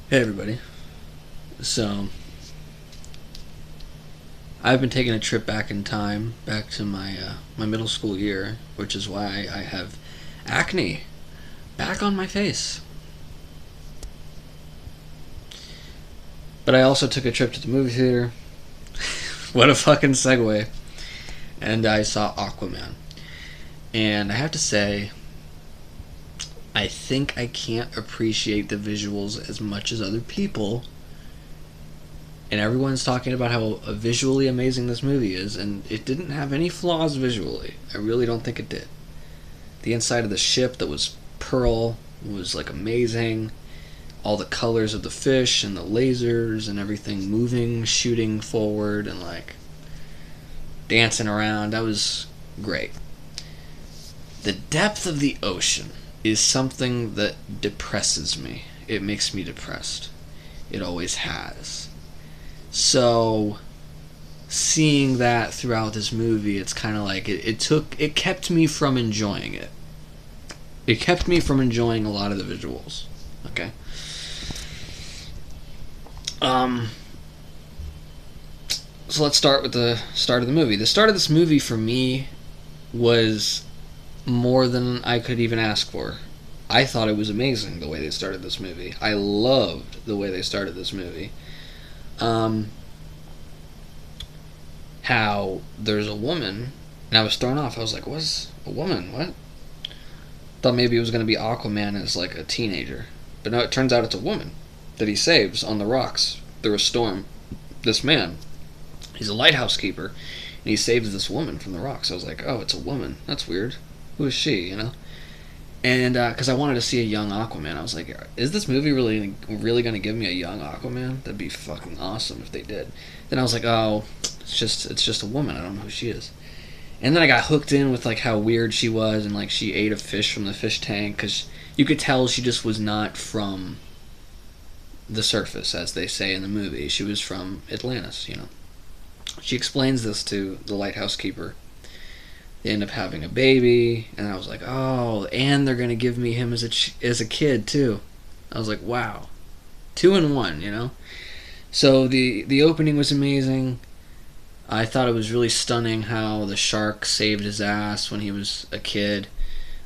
Hey everybody. So, I've been taking a trip back in time, back to my middle school year, which is why I have acne back on my face. But I also took a trip to the movie theater. What a fucking segue. And I saw Aquaman. And I have to say, I think I can't appreciate the visuals as much as other people. And everyone's talking about how visually amazing this movie is, and it didn't have any flaws visually. I really don't think it did. The inside of the ship that was pearl was like amazing. All the colors of the fish and the lasers and everything moving, shooting forward, and like dancing around. That was great. The depth of the ocean is something that depresses me. It makes me depressed. It always has. So seeing that throughout this movie, it's kind of like it kept me from enjoying it. It kept me from enjoying a lot of the visuals. Okay. Um. So let's start with the start of the movie. The start of this movie for me was more than I could even ask for. I thought it was amazing the way they started this movie. I loved the way they started this movie. Um, how there's a woman, and I was thrown off. I was like, "What's a woman? What?" Thought maybe it was going to be Aquaman as like a teenager, but no, it turns out it's a woman that he saves on the rocks through a storm. This man, he's a lighthouse keeper, and he saves this woman from the rocks. I was like, "Oh, it's a woman. That's weird. Who is she?" You know. And because I wanted to see a young Aquaman, I was like, "Is this movie really going to give me a young Aquaman? That'd be fucking awesome if they did." Then I was like, "Oh, it's just a woman. I don't know who she is." And then I got hooked in with like how weird she was, and like she ate a fish from the fish tank because you could tell she just was not from the surface, as they say in the movie. She was from Atlantis, you know. She explains this to the lighthouse keeper. They end up having a baby, and I was like, oh, and they're gonna give me him as a kid too. I was like, wow, 2 in 1, you know. So the opening was amazing. I thought it was really stunning how the shark saved his ass when he was a kid,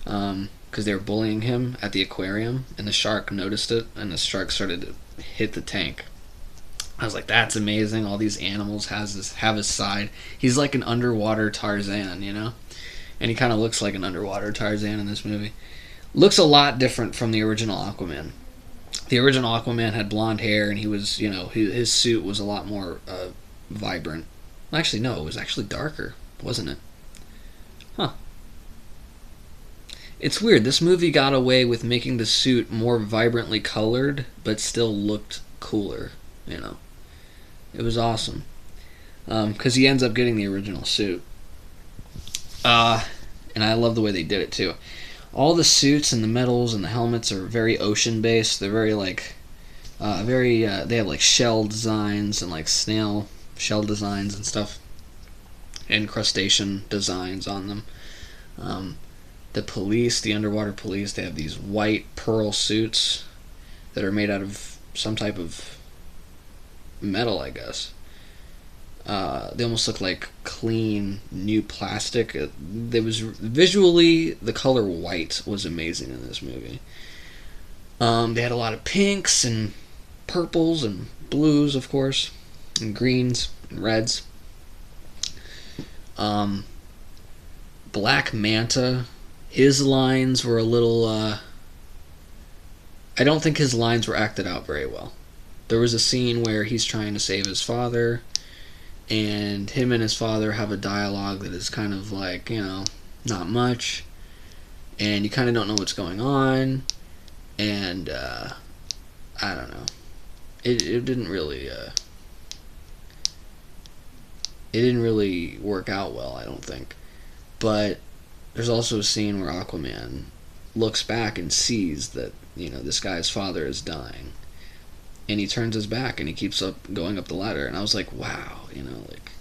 because they were bullying him at the aquarium, and the shark noticed it, and the shark started to hit the tank. I was like, that's amazing. All these animals have his side. He's like an underwater Tarzan, you know? And he kind of looks like an underwater Tarzan in this movie. Looks a lot different from the original Aquaman. The original Aquaman had blonde hair, and he was, his suit was a lot more vibrant. Actually, no, it was actually darker, wasn't it? Huh. It's weird. This movie got away with making the suit more vibrantly colored, but still looked cooler, you know? It was awesome. Because he ends up getting the original suit. And I love the way they did it too. All the suits and the medals and the helmets are very ocean based. They're very like, they have like shell designs and like snail shell designs and stuff, and crustacean designs on them. The police, the underwater police, they have these white pearl suits that are made out of some type of metal, I guess. They almost look like clean new plastic. There was visually the color white was amazing in this movie. They had a lot of pinks and purples and blues, of course, and greens and reds. Black Manta, his lines were a little. I don't think his lines were acted out very well. There was a scene where he's trying to save his father, and him and his father have a dialogue that is kind of like, not much, and you kind of don't know what's going on, and I don't know. It didn't really work out well, I don't think. But there's also a scene where Aquaman looks back and sees that this guy's father is dying, and he turns his back and he keeps up going up the ladder, and I was like, wow, like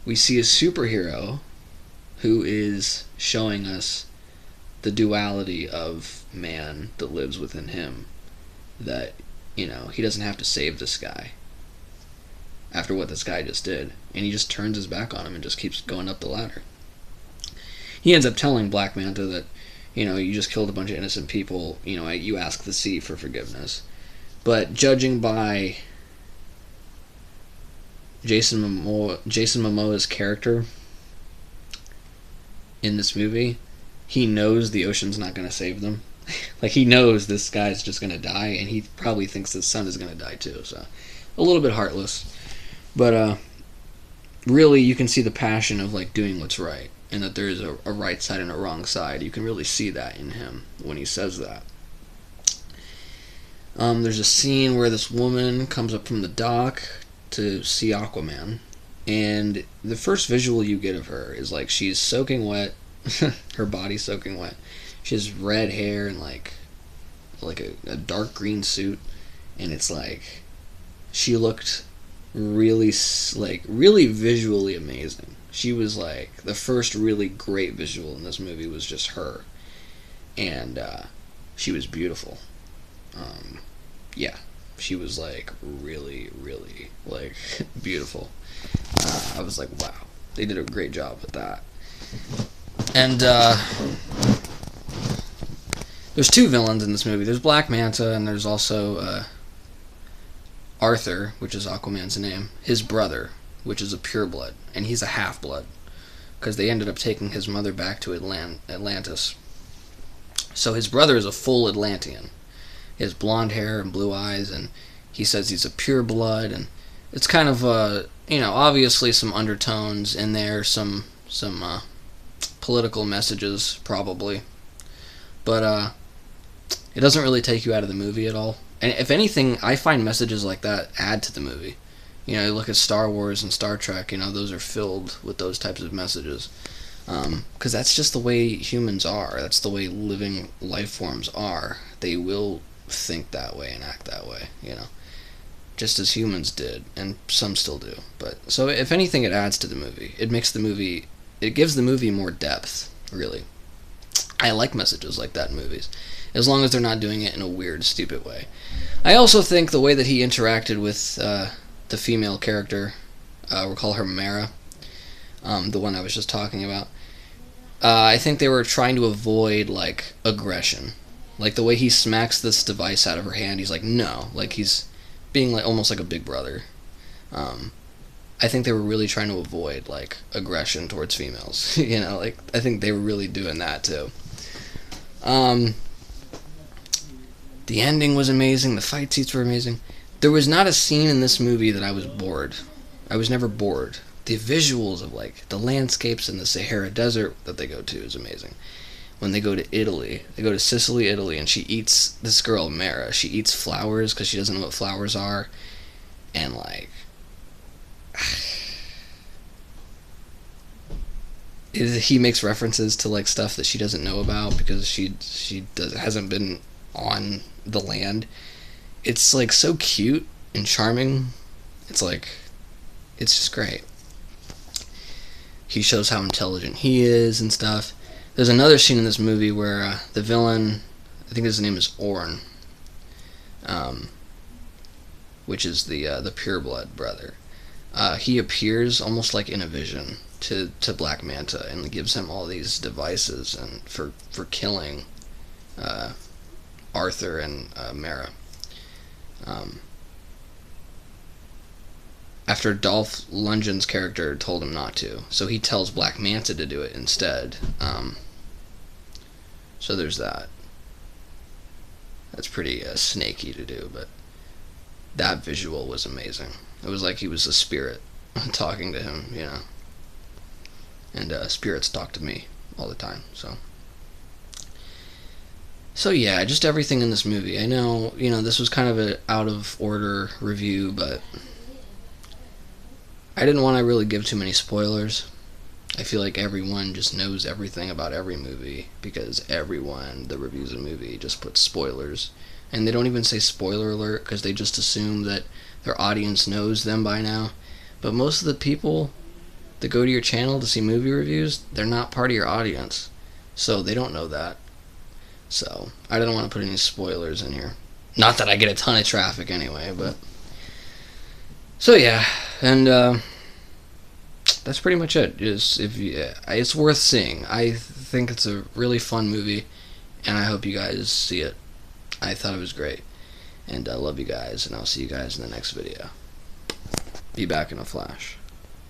we see a superhero who is showing us the duality of man that lives within him, that he doesn't have to save this guy after what this guy just did, and he just turns his back on him and just keeps going up the ladder. He ends up telling Black Manta that, you just killed a bunch of innocent people, you ask the sea for forgiveness. But judging by Jason Momoa's character in this movie, he knows the ocean's not going to save them. Like, he knows this guy's just going to die, and he probably thinks his son is going to die too, so a little bit heartless. But really, you can see the passion of, like, doing what's right, and that there is a right side and a wrong side. You can really see that in him when he says that. There's a scene where this woman comes up from the dock to see Aquaman, and the first visual you get of her is, like, she's soaking wet, her body's soaking wet. She has red hair and like a dark green suit, and it's like she looked really visually amazing. She was like the first really great visual in this movie was just her, and she was beautiful. Yeah, she was like really like beautiful. I was like, wow, they did a great job with that. And there's two villains in this movie. There's Black Manta, and there's also Arthur, which is Aquaman's name, his brother, which is a pureblood, and he's a half-blood, because they ended up taking his mother back to Atlantis. So his brother is a full Atlantean. He has blonde hair and blue eyes, and he says he's a pureblood, and it's kind of, obviously some undertones in there, some political messages, probably. But it doesn't really take you out of the movie at all. And if anything, I find messages like that add to the movie. You look at Star Wars and Star Trek, those are filled with those types of messages. Because that's just the way humans are. That's the way living life forms are. They will think that way and act that way, just as humans did, and some still do. But so if anything, it adds to the movie. It gives the movie more depth, really. I like messages like that in movies, as long as they're not doing it in a weird, stupid way. I also think the way that he interacted with the female character, we'll call her Mara, the one I was just talking about, I think they were trying to avoid, like, aggression. Like, the way he smacks this device out of her hand, he's like, no. Like, he's being like almost like a big brother. I think they were really trying to avoid, like, aggression towards females. I think they were really doing that, too. The ending was amazing. The fight scenes were amazing. There was not a scene in this movie that I was bored. I was never bored. The visuals of, like, the landscapes in the Sahara Desert that they go to is amazing. When they go to Italy, they go to Sicily, Italy, and she eats, this girl, Mara, she eats flowers because she doesn't know what flowers are. And, like, he makes references to, like, stuff that she doesn't know about because she hasn't been on the land. It's, like, so cute and charming. It's just great. He shows how intelligent he is and stuff. There's another scene in this movie where the villain, I think his name is Orn, which is the pureblood brother. He appears almost like in a vision to Black Manta and gives him all these devices and for killing Arthur and Mara. After Dolph Lundgren's character told him not to, so he tells Black Manta to do it instead. So there's that. That's pretty snaky to do, but that visual was amazing. It was like he was a spirit talking to him, And spirits talk to me all the time, So yeah, just everything in this movie. I know, this was kind of an out of order review, but I didn't want to really give too many spoilers. I feel like everyone just knows everything about every movie because everyone that reviews a movie just puts spoilers. And they don't even say spoiler alert because they just assume that their audience knows them by now. But most of the people that go to your channel to see movie reviews, they're not part of your audience. So they don't know that. So I didn't want to put any spoilers in here. Not that I get a ton of traffic anyway, but so yeah, and that's pretty much it. Is if you, it's worth seeing. I think it's a really fun movie, and I hope you guys see it. I thought it was great, and I love you guys, and I'll see you guys in the next video. Be back in a flash.